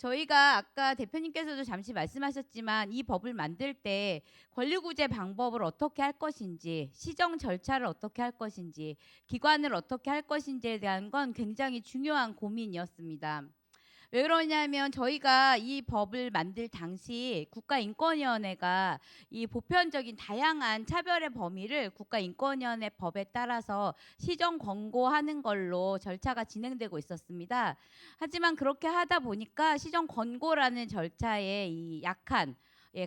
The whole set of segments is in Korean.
저희가 아까 대표님께서도 잠시 말씀하셨지만 이 법을 만들 때 권리구제 방법을 어떻게 할 것인지, 시정 절차를 어떻게 할 것인지, 기관을 어떻게 할 것인지에 대한 건 굉장히 중요한 고민이었습니다. 왜 그러냐면 저희가 이 법을 만들 당시 국가인권위원회가 이 보편적인 다양한 차별의 범위를 국가인권위원회 법에 따라서 시정 권고하는 걸로 절차가 진행되고 있었습니다. 하지만 그렇게 하다 보니까 시정 권고라는 절차의 이 약한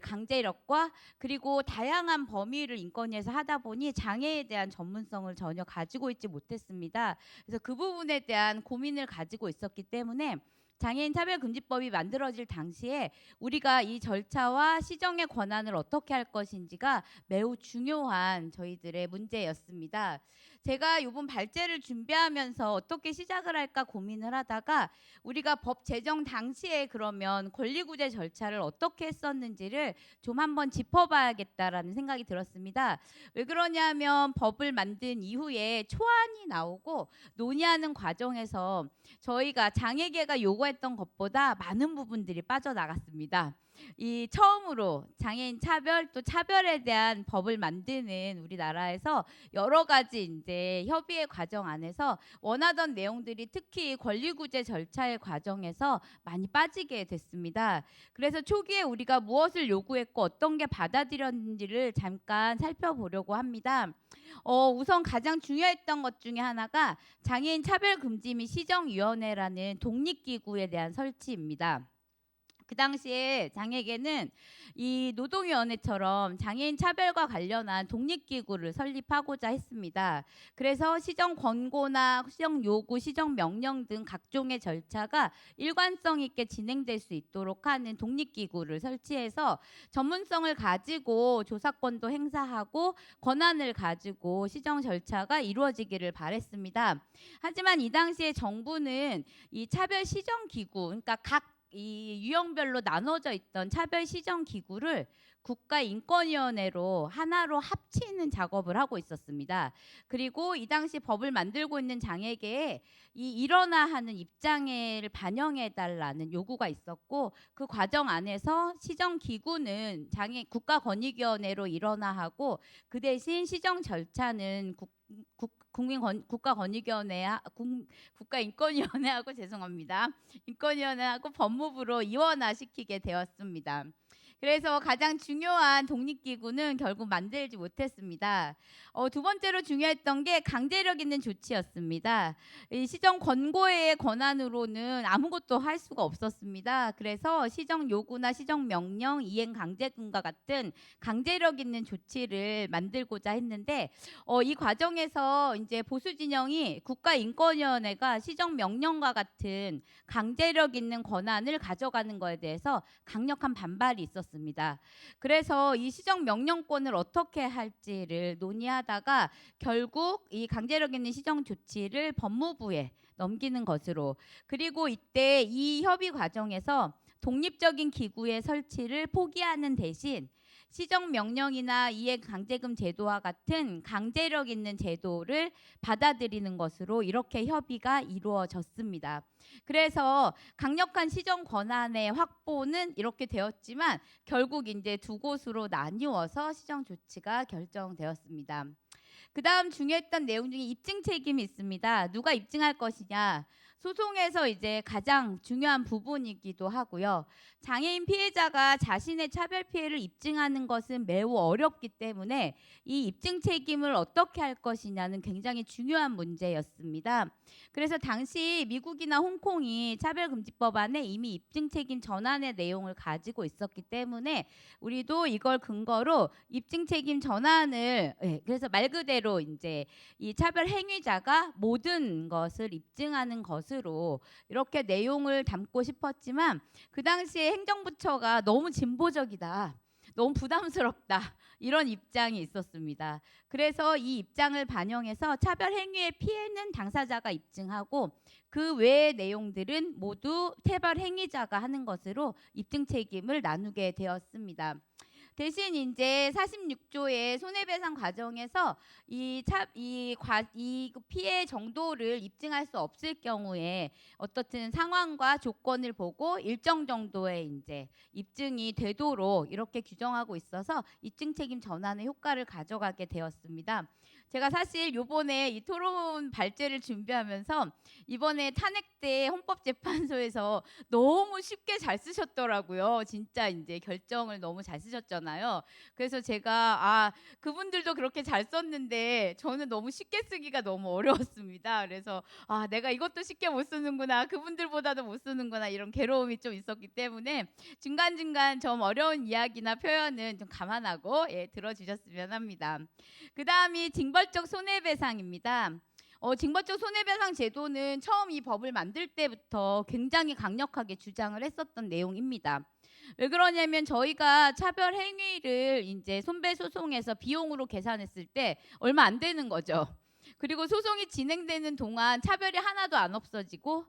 강제력과 그리고 다양한 범위를 인권위에서 하다 보니 장애에 대한 전문성을 전혀 가지고 있지 못했습니다. 그래서 그 부분에 대한 고민을 가지고 있었기 때문에 장애인 차별금지법이 만들어질 당시에 우리가 이 절차와 시정의 권한을 어떻게 할 것인지가 매우 중요한 저희들의 문제였습니다. 제가 이번 발제를 준비하면서 어떻게 시작을 할까 고민을 하다가 우리가 법 제정 당시에 그러면 권리구제 절차를 어떻게 했었는지를 좀 한번 짚어봐야겠다라는 생각이 들었습니다. 왜 그러냐면 법을 만든 이후에 초안이 나오고 논의하는 과정에서 저희가 장애계가 요구했던 것보다 많은 부분들이 빠져나갔습니다. 이 처음으로 장애인 차별 또 차별에 대한 법을 만드는 우리나라에서 여러 가지 이제 협의의 과정 안에서 원하던 내용들이 특히 권리구제 절차의 과정에서 많이 빠지게 됐습니다. 그래서 초기에 우리가 무엇을 요구했고 어떤 게 받아들였는지를 잠깐 살펴보려고 합니다. 우선 가장 중요했던 것 중에 하나가 장애인 차별금지 및 시정위원회라는 독립기구에 대한 설치입니다. 그 당시에 장애계는 이 노동위원회처럼 장애인 차별과 관련한 독립기구를 설립하고자 했습니다. 그래서 시정 권고나 시정 요구, 시정 명령 등 각종의 절차가 일관성 있게 진행될 수 있도록 하는 독립기구를 설치해서 전문성을 가지고 조사권도 행사하고 권한을 가지고 시정 절차가 이루어지기를 바랬습니다. 하지만 이 당시에 정부는 이 차별 시정 기구, 그러니까 각 이 유형별로 나눠져 있던 차별 시정 기구를 국가인권위원회로 하나로 합치는 작업을 하고 있었습니다. 그리고 이 당시 법을 만들고 있는 장애계에 이 일어나 하는 입장을 반영해 달라는 요구가 있었고 그 과정 안에서 시정 기구는 장애 국가권익위원회로 일어나하고 그 대신 시정 절차는 국가인권위원회하고 죄송합니다. 인권위원회하고 법무부로 이원화시키게 되었습니다. 그래서 가장 중요한 독립기구는 결국 만들지 못했습니다. 두 번째로 중요했던 게 강제력 있는 조치였습니다. 이 시정 권고의 권한으로는 아무것도 할 수가 없었습니다. 그래서 시정 요구나 시정 명령, 이행 강제금과 같은 강제력 있는 조치를 만들고자 했는데 이 과정에서 이제 보수 진영이 국가인권위원회가 시정 명령과 같은 강제력 있는 권한을 가져가는 것에 대해서 강력한 반발이 있었습니다. 그래서 이 시정 명령권을 어떻게 할지를 논의하다가 결국 이 강제력 있는 시정 조치를 법무부에 넘기는 것으로, 그리고 이때 이 협의 과정에서 독립적인 기구의 설치를 포기하는 대신 시정명령이나 이해강제금 제도와 같은 강제력 있는 제도를 받아들이는 것으로 이렇게 협의가 이루어졌습니다. 그래서 강력한 시정 권한의 확보는 이렇게 되었지만 결국 이제 두 곳으로 나뉘어서 시정 조치가 결정되었습니다. 그 다음 중요했던 내용 중에 입증 책임이 있습니다. 누가 입증할 것이냐. 소송에서 이제 가장 중요한 부분이기도 하고요. 장애인 피해자가 자신의 차별 피해를 입증하는 것은 매우 어렵기 때문에 이 입증 책임을 어떻게 할 것이냐는 굉장히 중요한 문제였습니다. 그래서 당시 미국이나 홍콩이 차별금지법안에 이미 입증 책임 전환의 내용을 가지고 있었기 때문에 우리도 이걸 근거로 입증 책임 전환을 그래서 말 그대로 이제 이 차별 행위자가 모든 것을 입증하는 것으로 이렇게 내용을 담고 싶었지만 그 당시에 행정부처가 너무 진보적이다. 너무 부담스럽다. 이런 입장이 있었습니다. 그래서 이 입장을 반영해서 차별 행위의 피해는 당사자가 입증하고 그 외의 내용들은 모두 차별 행위자가 하는 것으로 입증 책임을 나누게 되었습니다. 대신 이제 46조의 손해배상 과정에서 이 피해 정도를 입증할 수 없을 경우에 어떻든 상황과 조건을 보고 일정 정도의 이제 입증이 되도록 이렇게 규정하고 있어서 입증 책임 전환의 효과를 가져가게 되었습니다. 제가 사실 요번에 이 토론 발제를 준비하면서 이번에 탄핵 때 헌법재판소에서 너무 쉽게 잘 쓰셨더라고요. 진짜 이제 결정을 너무 잘 쓰셨잖아요. 그래서 제가 그분들도 그렇게 잘 썼는데 저는 너무 쉽게 쓰기가 너무 어려웠습니다. 그래서 내가 이것도 쉽게 못 쓰는구나, 그분들보다도 못 쓰는구나, 이런 괴로움이 좀 있었기 때문에 중간중간 좀 어려운 이야기나 표현은 좀 감안하고 들어주셨으면 합니다. 그 다음이 징벌적 손해배상입니다. 징벌적 손해배상 제도는 처음 이 법을 만들 때부터 굉장히 강력하게 주장을 했었던 내용입니다. 왜 그러냐면 저희가 차별 행위를 이제 손배소송에서 비용으로 계산했을 때 얼마 안 되는 거죠. 그리고 소송이 진행되는 동안 차별이 하나도 안 없어지고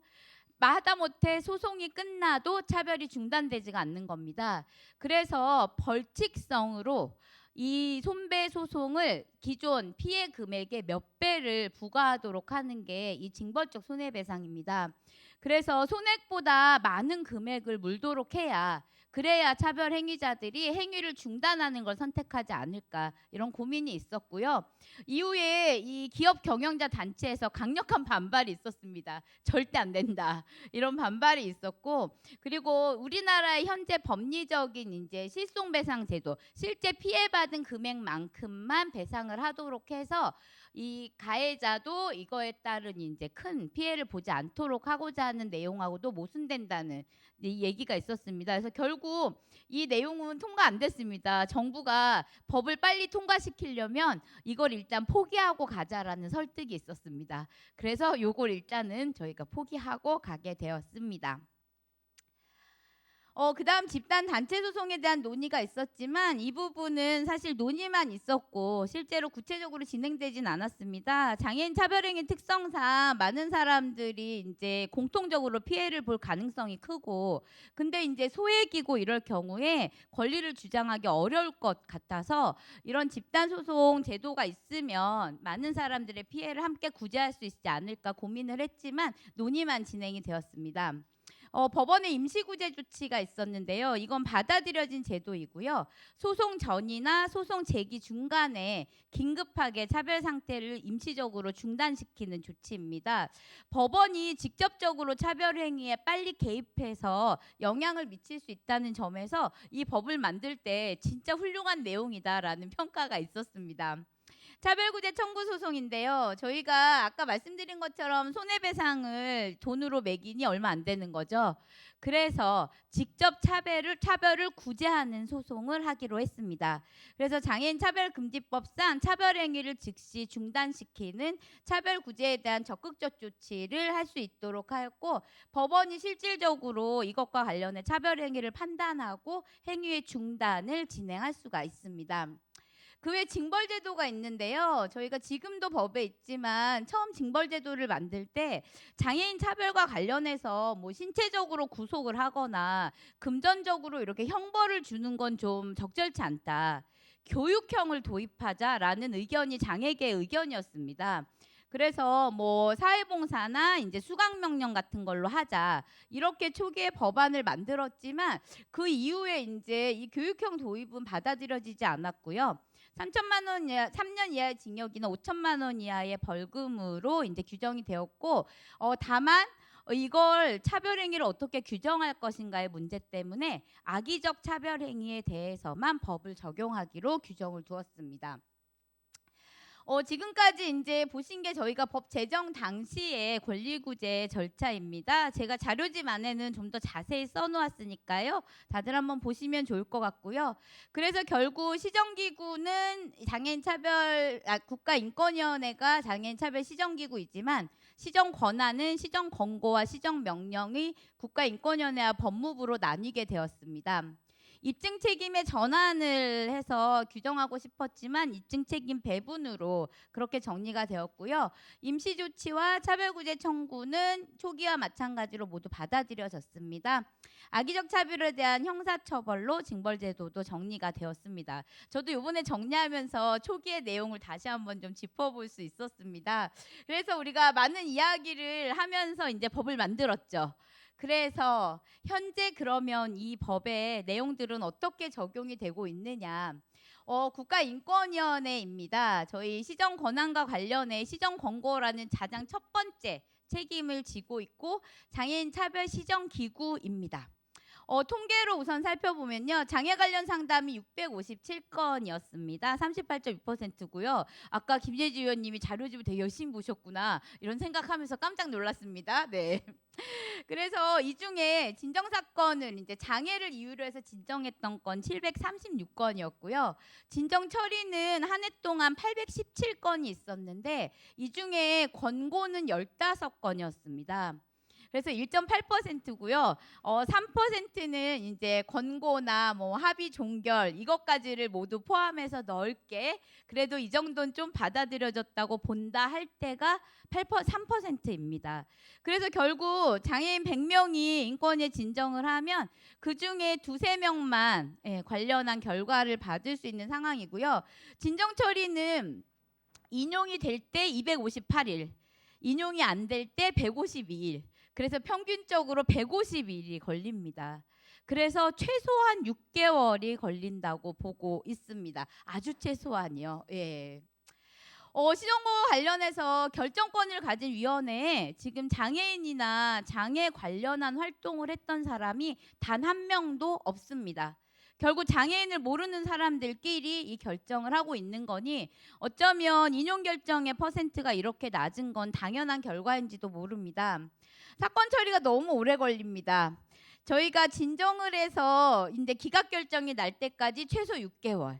마다못해 소송이 끝나도 차별이 중단되지가 않는 겁니다. 그래서 벌칙성으로 이 손배소송을 기존 피해 금액의 몇 배를 부과하도록 하는 게 이 징벌적 손해배상입니다. 그래서 손해보다 많은 금액을 물도록 해야, 그래야 차별 행위자들이 행위를 중단하는 걸 선택하지 않을까, 이런 고민이 있었고요. 이후에 이 기업 경영자 단체에서 강력한 반발이 있었습니다. 절대 안 된다, 이런 반발이 있었고, 그리고 우리나라의 현재 법리적인 이제 실손배상 제도, 실제 피해받은 금액만큼만 배상을 하도록 해서 이 가해자도 이거에 따른 이제 큰 피해를 보지 않도록 하고자 하는 내용하고도 모순된다는 이 얘기가 있었습니다. 그래서 결국 이 내용은 통과 안 됐습니다. 정부가 법을 빨리 통과시키려면 이걸 일단 포기하고 가자라는 설득이 있었습니다. 그래서 이걸 일단은 저희가 포기하고 가게 되었습니다. 그다음 집단 단체 소송에 대한 논의가 있었지만 이 부분은 사실 논의만 있었고 실제로 구체적으로 진행되진 않았습니다. 장애인 차별행위 특성상 많은 사람들이 이제 공통적으로 피해를 볼 가능성이 크고, 근데 이제 소액이고 이럴 경우에 권리를 주장하기 어려울 것 같아서 이런 집단 소송 제도가 있으면 많은 사람들의 피해를 함께 구제할 수 있지 않을까 고민을 했지만 논의만 진행이 되었습니다. 법원의 임시구제 조치가 있었는데요. 이건 받아들여진 제도이고요. 소송 전이나 소송 제기 중간에 긴급하게 차별 상태를 임시적으로 중단시키는 조치입니다. 법원이 직접적으로 차별 행위에 빨리 개입해서 영향을 미칠 수 있다는 점에서 이 법을 만들 때 진짜 훌륭한 내용이다라는 평가가 있었습니다. 차별구제 청구 소송인데요. 저희가 아까 말씀드린 것처럼 손해배상을 돈으로 매기니 얼마 안 되는 거죠. 그래서 직접 차별을 구제하는 소송을 하기로 했습니다. 그래서 장애인 차별금지법상 차별행위를 즉시 중단시키는 차별구제에 대한 적극적 조치를 할 수 있도록 하였고, 법원이 실질적으로 이것과 관련해 차별행위를 판단하고 행위의 중단을 진행할 수가 있습니다. 그 외 징벌제도가 있는데요. 저희가 지금도 법에 있지만 처음 징벌제도를 만들 때 장애인 차별과 관련해서 뭐 신체적으로 구속을 하거나 금전적으로 이렇게 형벌을 주는 건 좀 적절치 않다, 교육형을 도입하자라는 의견이 장애계의 의견이었습니다. 그래서 뭐 사회봉사나 이제 수강명령 같은 걸로 하자, 이렇게 초기에 법안을 만들었지만 그 이후에 이제 이 교육형 도입은 받아들여지지 않았고요. 3천만 원 이하, 3년 이하의 징역이나 5천만 원 이하의 벌금으로 이제 규정이 되었고, 다만 이걸 차별행위를 어떻게 규정할 것인가의 문제 때문에 악의적 차별행위에 대해서만 법을 적용하기로 규정을 두었습니다. 지금까지 이제 보신 게 저희가 법 제정 당시의 권리구제 절차입니다. 제가 자료집 안에는 좀 더 자세히 써놓았으니까요. 다들 한번 보시면 좋을 것 같고요. 그래서 결국 시정기구는 국가인권위원회가 장애인 차별 시정기구이지만 시정 권한은 시정 권고와 시정 명령이 국가인권위원회와 법무부로 나뉘게 되었습니다. 입증 책임의 전환을 해서 규정하고 싶었지만 입증 책임 배분으로 그렇게 정리가 되었고요. 임시조치와 차별구제 청구는 초기와 마찬가지로 모두 받아들여졌습니다. 악의적 차별에 대한 형사처벌로 징벌제도도 정리가 되었습니다. 저도 이번에 정리하면서 초기의 내용을 다시 한번 좀 짚어볼 수 있었습니다. 그래서 우리가 많은 이야기를 하면서 이제 법을 만들었죠. 그래서 현재 그러면 이 법의 내용들은 어떻게 적용이 되고 있느냐? 국가인권위원회입니다. 저희 시정 권한과 관련해 시정 권고라는 가장 첫 번째 책임을 지고 있고 장애인 차별 시정 기구입니다. 통계로 우선 살펴보면요. 장애 관련 상담이 657건이었습니다. 38.6%고요. 아까 김예지 의원님이 자료집을 되게 열심히 보셨구나. 이런 생각하면서 깜짝 놀랐습니다. 네. 그래서 이 중에 진정사건을 이제 장애를 이유로 해서 진정했던 건 736건이었고요. 진정 처리는 한 해 동안 817건이 있었는데 이 중에 권고는 15건이었습니다. 그래서 1.8%고요. 3%는 이제 권고나 뭐 합의 종결 이것까지를 모두 포함해서 넣을게. 그래도 이 정도는 좀 받아들여졌다고 본다 할 때가 3%입니다. 그래서 결국 장애인 100명이 인권위에 진정을 하면 그중에 2~3명만 관련한 결과를 받을 수 있는 상황이고요. 진정 처리는 인용이 될 때 258일, 인용이 안 될 때 152일. 그래서 평균적으로 152일이 걸립니다. 그래서 최소한 6개월이 걸린다고 보고 있습니다. 아주 최소한이요. 예. 시정과 관련해서 결정권을 가진 위원회에 지금 장애인이나 장애 관련한 활동을 했던 사람이 단 한 명도 없습니다. 결국 장애인을 모르는 사람들끼리 이 결정을 하고 있는 거니 어쩌면 인용 결정의 퍼센트가 이렇게 낮은 건 당연한 결과인지도 모릅니다. 사건 처리가 너무 오래 걸립니다. 저희가 진정을 해서 이제 기각 결정이 날 때까지 최소 6개월.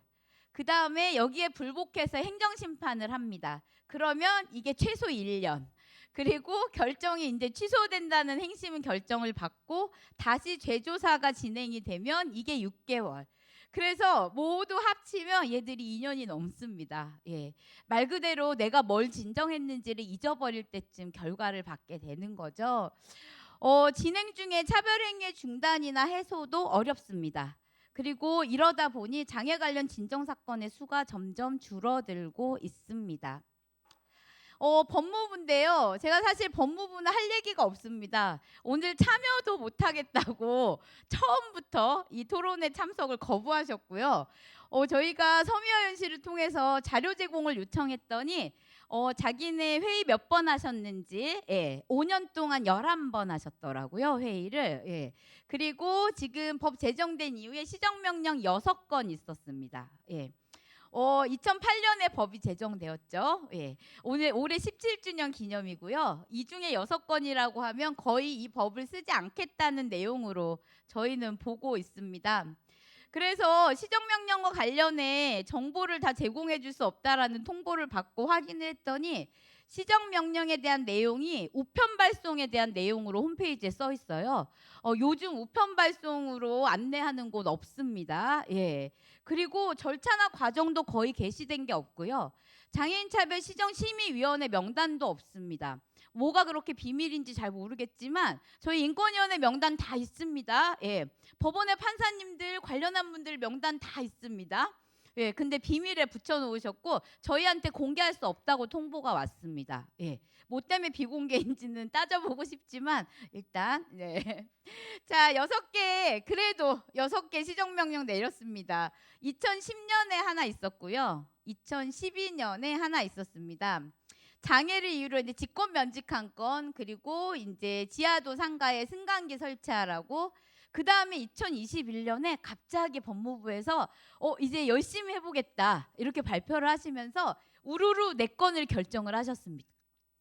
그 다음에 여기에 불복해서 행정심판을 합니다. 그러면 이게 최소 1년. 그리고 결정이 이제 취소된다는 행심 결정을 받고 다시 재조사가 진행이 되면 이게 6개월. 그래서 모두 합치면 얘들이 2년이 넘습니다. 예. 말 그대로 내가 뭘 진정했는지를 잊어버릴 때쯤 결과를 받게 되는 거죠. 진행 중에 차별행위의 중단이나 해소도 어렵습니다. 그리고 이러다 보니 장애 관련 진정사건의 수가 점점 줄어들고 있습니다. 법무부인데요. 제가 사실 법무부는 할 얘기가 없습니다. 오늘 참여도 못하겠다고 처음부터 이 토론회 참석을 거부하셨고요. 저희가 섬유화연실을 통해서 자료 제공을 요청했더니 자기네 회의 몇 번 하셨는지 5년 동안 11번 하셨더라고요. 회의를. 예. 그리고 지금 법 제정된 이후에 시정명령 6건 있었습니다. 예. 2008년에 법이 제정되었죠. 예. 올해 17주년 기념이고요. 이 중에 6건이라고 하면 거의 이 법을 쓰지 않겠다는 내용으로 저희는 보고 있습니다. 그래서 시정명령과 관련해 정보를 다 제공해 줄 수 없다라는 통보를 받고 확인을 했더니 시정명령에 대한 내용이 우편 발송에 대한 내용으로 홈페이지에 써 있어요. 요즘 우편 발송으로 안내하는 곳 없습니다. 예. 그리고 절차나 과정도 거의 게시된 게 없고요. 장애인 차별 시정심의위원회 명단도 없습니다. 뭐가 그렇게 비밀인지 잘 모르겠지만 저희 인권위원회 명단 다 있습니다. 예. 법원의 판사님들 관련한 분들 명단 다 있습니다. 예, 근데 비밀에 붙여놓으셨고 저희한테 공개할 수 없다고 통보가 왔습니다. 예, 뭐 때문에 비공개인지는 따져보고 싶지만 일단 네. 자, 6개 그래도 6개 시정명령 내렸습니다. 2010년에 하나 있었고요. 2012년에 하나 있었습니다. 장애를 이유로 이제 직권 면직한 건 그리고 이제 지하도 상가에 승강기 설치하라고 그 다음에 2021년에 갑자기 법무부에서 이제 열심히 해보겠다 이렇게 발표를 하시면서 우르르 4건을 결정을 하셨습니다.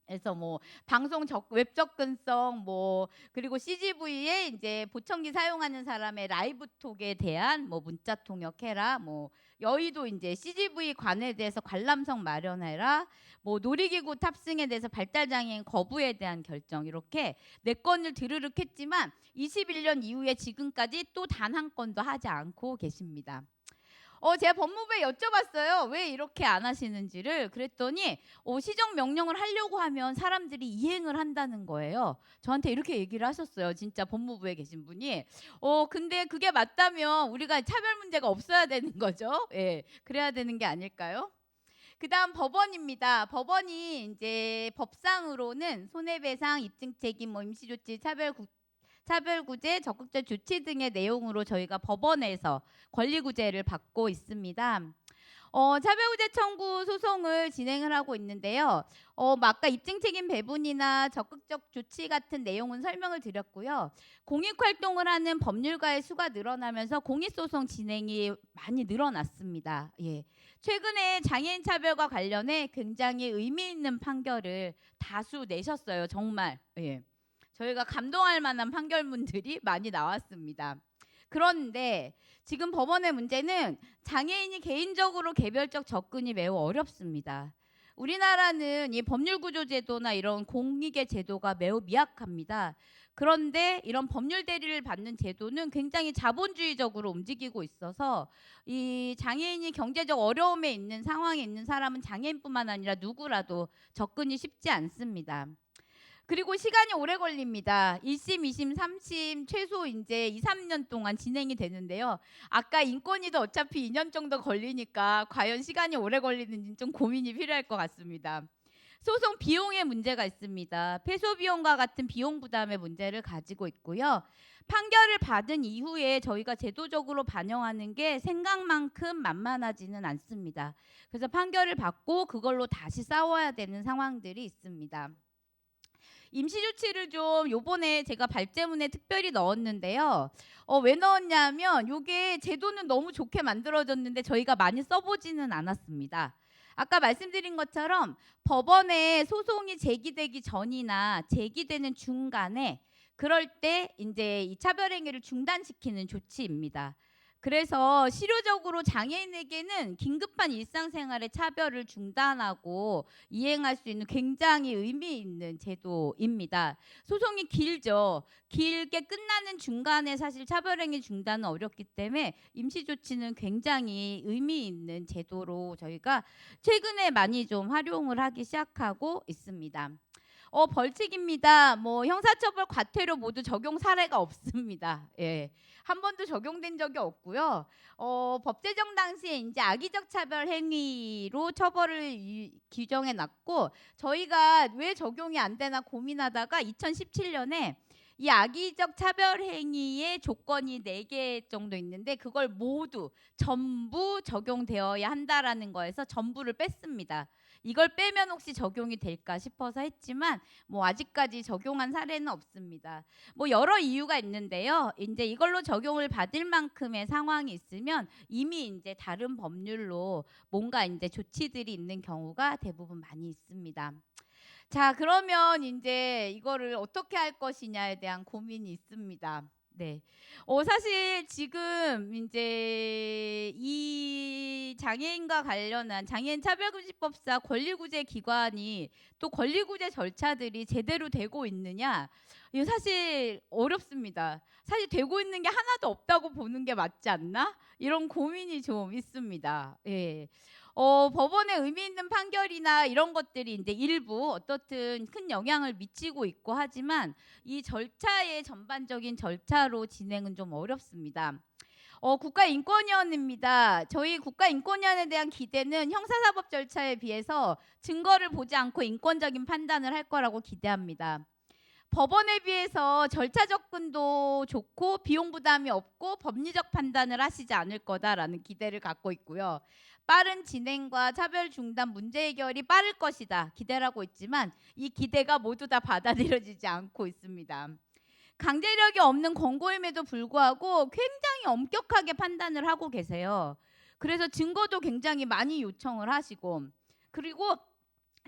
그래서 뭐 방송 웹 접근성 뭐 그리고 CGV에 이제 보청기 사용하는 사람의 라이브 톡에 대한 뭐 문자 통역해라, 뭐 여의도 이제 CGV 관에 대해서 관람석 마련해라, 뭐 놀이기구 탑승에 대해서 발달장애인 거부에 대한 결정, 이렇게 네 건을 드르륵 했지만 21년 이후에 지금까지 또 단 한 건도 하지 않고 계십니다. 제가 법무부에 여쭤봤어요. 왜 이렇게 안 하시는지를. 그랬더니 시정 명령을 하려고 하면 사람들이 이행을 한다는 거예요. 저한테 이렇게 얘기를 하셨어요. 진짜 법무부에 계신 분이. 근데 그게 맞다면 우리가 차별 문제가 없어야 되는 거죠. 예, 그래야 되는 게 아닐까요? 그다음 법원입니다. 법원이 이제 법상으로는 손해배상, 입증책임, 뭐 임시조치, 차별구제, 적극적 조치 등의 내용으로 저희가 법원에서 권리구제를 받고 있습니다. 차별구제 청구 소송을 진행을 하고 있는데요. 아까 입증책임 배분이나 적극적 조치 같은 내용은 설명을 드렸고요. 공익활동을 하는 법률가의 수가 늘어나면서 공익소송 진행이 많이 늘어났습니다. 예. 최근에 장애인 차별과 관련해 굉장히 의미 있는 판결을 다수 내셨어요. 정말. 예. 저희가 감동할 만한 판결문들이 많이 나왔습니다. 그런데 지금 법원의 문제는 장애인이 개인적으로 개별적 접근이 매우 어렵습니다. 우리나라는 이 법률구조제도나 이런 공익의 제도가 매우 미약합니다. 그런데 이런 법률 대리를 받는 제도는 굉장히 자본주의적으로 움직이고 있어서 이 장애인이 경제적 어려움에 있는 상황에 있는 사람은 장애인뿐만 아니라 누구라도 접근이 쉽지 않습니다. 그리고 시간이 오래 걸립니다. 1심, 2심, 3심 최소 이제 2, 3년 동안 진행이 되는데요. 아까 인권위도 어차피 2년 정도 걸리니까 과연 시간이 오래 걸리는지 좀 고민이 필요할 것 같습니다. 소송 비용의 문제가 있습니다. 패소 비용과 같은 비용 부담의 문제를 가지고 있고요. 판결을 받은 이후에 저희가 제도적으로 반영하는 게 생각만큼 만만하지는 않습니다. 그래서 판결을 받고 그걸로 다시 싸워야 되는 상황들이 있습니다. 임시조치를 좀 요번에 제가 발제문에 특별히 넣었는데요. 왜 넣었냐면 이게 제도는 너무 좋게 만들어졌는데 저희가 많이 써보지는 않았습니다. 아까 말씀드린 것처럼 법원에 소송이 제기되기 전이나 제기되는 중간에 그럴 때 이제 이 차별행위를 중단시키는 조치입니다. 그래서 실효적으로 장애인에게는 긴급한 일상생활의 차별을 중단하고 이행할 수 있는 굉장히 의미 있는 제도입니다. 소송이 길죠. 길게 끝나는 중간에 사실 차별행위 중단은 어렵기 때문에 임시조치는 굉장히 의미 있는 제도로 저희가 최근에 많이 좀 활용을 하기 시작하고 있습니다. 벌칙입니다. 뭐 형사처벌 과태료 모두 적용 사례가 없습니다. 예. 한 번도 적용된 적이 없고요. 법 제정 당시에 이제 악의적 차별 행위로 처벌을 규정해 놨고 저희가 왜 적용이 안 되나 고민하다가 2017년에 이 악의적 차별 행위의 조건이 4개 정도 있는데 그걸 모두 전부 적용되어야 한다라는 거에서 전부를 뺐습니다. 이걸 빼면 혹시 적용이 될까 싶어서 했지만 뭐 아직까지 적용한 사례는 없습니다. 뭐 여러 이유가 있는데요. 이제 이걸로 적용을 받을 만큼의 상황이 있으면 이미 이제 다른 법률로 뭔가 이제 조치들이 있는 경우가 대부분 많이 있습니다. 자, 그러면 이제 이거를 어떻게 할 것이냐에 대한 고민이 있습니다. 네. 사실 지금 이제 이 장애인과 관련한 장애인 차별금지법상 권리구제 기관이 또 권리구제 절차들이 제대로 되고 있느냐? 이거 사실 어렵습니다. 사실 되고 있는 게 하나도 없다고 보는 게 맞지 않나? 이런 고민이 좀 있습니다. 예. 법원의 의미 있는 판결이나 이런 것들이 이제 일부 어떻든 큰 영향을 미치고 있고 하지만 이 절차의 전반적인 절차로 진행은 좀 어렵습니다. 국가인권위원회입니다. 저희 국가인권위원회에 대한 기대는 형사사법 절차에 비해서 증거를 보지 않고 인권적인 판단을 할 거라고 기대합니다. 법원에 비해서 절차 접근도 좋고 비용 부담이 없고 법리적 판단을 하시지 않을 거다라는 기대를 갖고 있고요. 빠른 진행과 차별 중단 문제 해결이 빠를 것이다 기대를 하고 있지만 이 기대가 모두 다 받아들여지지 않고 있습니다. 강제력이 없는 권고임에도 불구하고 굉장히 엄격하게 판단을 하고 계세요. 그래서 증거도 굉장히 많이 요청을 하시고 그리고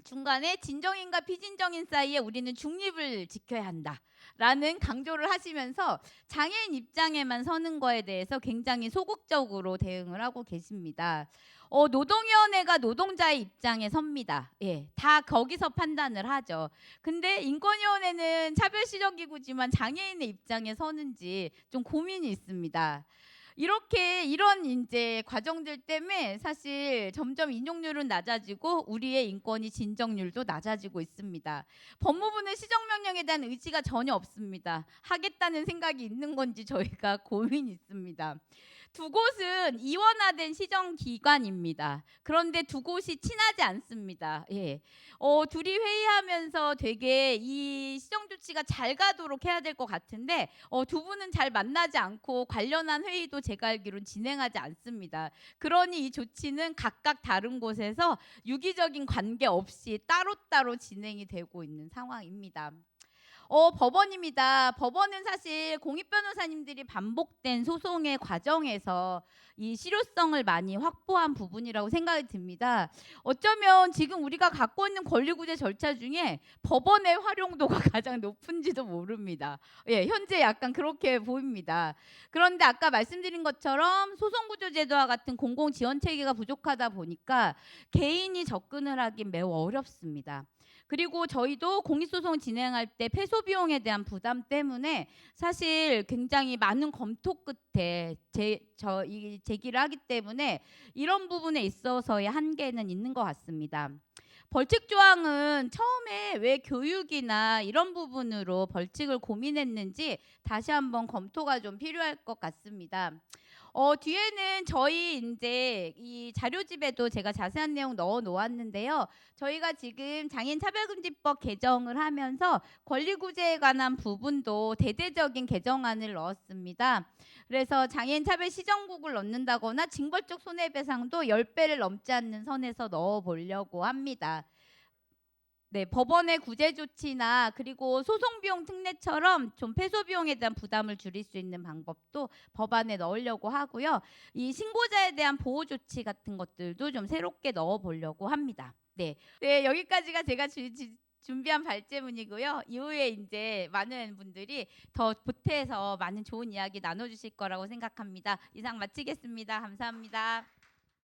중간에 진정인과 피진정인 사이에 우리는 중립을 지켜야 한다라는 강조를 하시면서 장애인 입장에만 서는 거에 대해서 굉장히 소극적으로 대응을 하고 계십니다. 노동위원회가 노동자의 입장에 섭니다. 예, 다 거기서 판단을 하죠. 근데 인권위원회는 차별시정기구지만 장애인의 입장에 서는지 좀 고민이 있습니다. 이런 이제 과정들 때문에 사실 점점 인용률은 낮아지고 우리의 인권이 진정률도 낮아지고 있습니다. 법무부는 시정명령에 대한 의지가 전혀 없습니다. 하겠다는 생각이 있는 건지 저희가 고민이 있습니다. 두 곳은 이원화된 시정기관입니다. 그런데 두 곳이 친하지 않습니다. 예. 둘이 회의하면서 되게 이 시정조치가 잘 가도록 해야 될 것 같은데 두 분은 잘 만나지 않고 관련한 회의도 제가 알기로는 진행하지 않습니다. 그러니 이 조치는 각각 다른 곳에서 유기적인 관계 없이 따로따로 진행이 되고 있는 상황입니다. 법원입니다. 법원은 사실 공익변호사님들이 반복된 소송의 과정에서 이 실효성을 많이 확보한 부분이라고 생각이 듭니다. 어쩌면 지금 우리가 갖고 있는 권리구제 절차 중에 법원의 활용도가 가장 높은지도 모릅니다. 예, 현재 약간 그렇게 보입니다. 그런데 아까 말씀드린 것처럼 소송구조제도와 같은 공공지원체계가 부족하다 보니까 개인이 접근을 하기 매우 어렵습니다. 그리고 저희도 공익소송 진행할 때 패소 비용에 대한 부담 때문에 사실 굉장히 많은 검토 끝에 제기를 하기 때문에 이런 부분에 있어서의 한계는 있는 것 같습니다. 벌칙 조항은 처음에 왜 교육이나 이런 부분으로 벌칙을 고민했는지 다시 한번 검토가 좀 필요할 것 같습니다. 뒤에는 저희 이제 이 자료집에도 제가 자세한 내용 넣어 놓았는데요. 저희가 지금 장애인 차별금지법 개정을 하면서 권리구제에 관한 부분도 대대적인 개정안을 넣었습니다. 그래서 장애인 차별 시정국을 넣는다거나 징벌적 손해배상도 10배를 넘지 않는 선에서 넣어 보려고 합니다. 네, 법원의 구제 조치나 그리고 소송 비용 특례처럼 좀 패소 비용에 대한 부담을 줄일 수 있는 방법도 법안에 넣으려고 하고요. 이 신고자에 대한 보호 조치 같은 것들도 좀 새롭게 넣어 보려고 합니다. 네, 여기까지가 제가 준비한 발제문이고요. 이후에 이제 많은 분들이 더 보태서 많은 좋은 이야기 나눠주실 거라고 생각합니다. 이상 마치겠습니다. 감사합니다.